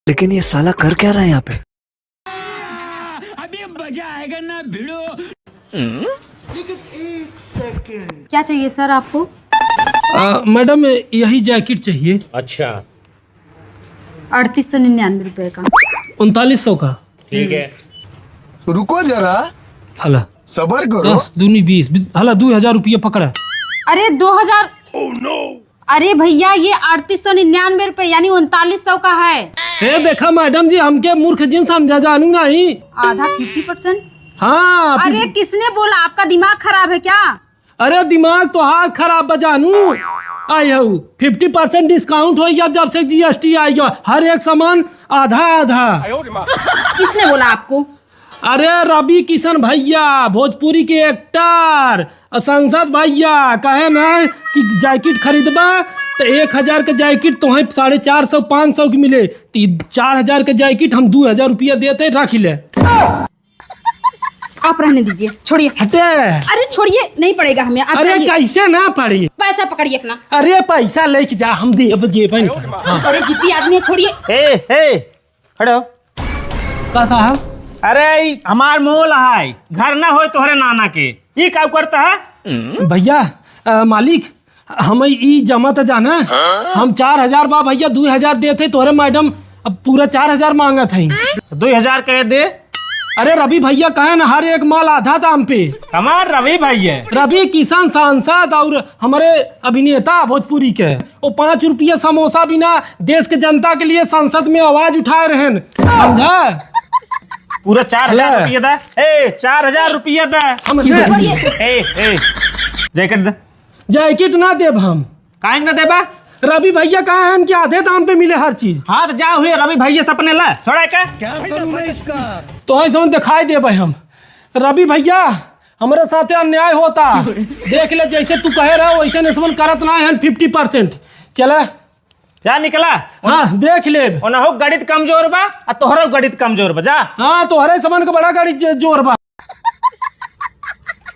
लेकिन ये साला कर क्या रहा है यहाँ पे? अभी मजा आएगा ना भिड़ो। क्या चाहिए सर आपको? मैडम यही जैकेट चाहिए। अच्छा 3899 का। 3900 का। ठीक है। रुको जरा, हला सबर करो। 10 दूनी 20 हला 2000 रुपया पकड़ा। अरे 2000। अरे भैया ये 3899 यानी 3900 का है। ए देखा मैडम जी, हमके मूर्ख जिन समझा जानू नहीं। आधा 50%। हाँ अरे किसने बोला? आपका दिमाग खराब है क्या? अरे दिमाग तो हाथ खराब बजानू। आई हूँ 50% डिस्काउंट हो गया जब से GST आई गया, हर एक सामान आधा आधा। किसने बोला आपको? अरे रवि किशन भैया, भोजपुरी के एक्टर, सांसद भैया कहे ना कि जैकेट खरीदबा तो 1000 के जैकेट तो 450 500 की मिले, 4000 के जैकेट हम 2000 रुपया देते रख ले। आप रहने दीजिए, छोड़िए। हटे। अरे छोड़िए, नहीं पड़ेगा हमें। आप अरे जाइए। कैसे ना पड़ी? पैसा पकड़िए अपना। अरे पैसा लेके जा, हम दे हाँ। बड़े जिद्दी आदमी है, छोड़िए। ए हटो। का साहब? अरे हमार मोल है, घर ना हो तोहरे नाना के, ये क्या करता है? भैया मालिक हम ई जमा तो जाना, हम 4000 बा भैया 2000 देते तोहरे मैडम, अब पूरा 4000 मांगा था। 2000 कह दे। अरे रवि भैया कहे ना हर एक माल आधा दाम पे। हमार रवि भाई है। रवि किसान सांसद और हमारे अभिनेता भोजपुरी के, वो 5 रुपया समोसा बिना देश के जनता के लिए संसद में आवाज उठाए रहे, समझा? पूरा 4000 रुपया दा। 4000 रुपया दा। जैकेट दे। जैकेट ना देब हम। काहे ना देबा? रवि भैया कहे हैं कि आधे दाम पे मिले हर चीज। हाँ तो जा हुए रवि भैया से अपने ला छोड़ा क्या? तो ऐसा दिखाई देब हम। रवि भैया हमारे साथ अन्याय होता, देख ले जैसे तू कहे रहा वैसे नस्मन करत ना है। 50% चला जा निकला। हाँ देख ले। ओना हो गणित कमजोर बा, तोहरा गणित कमजोर बा। जा। हाँ तो हरे समन का बड़ा गाड़ी जोर बा।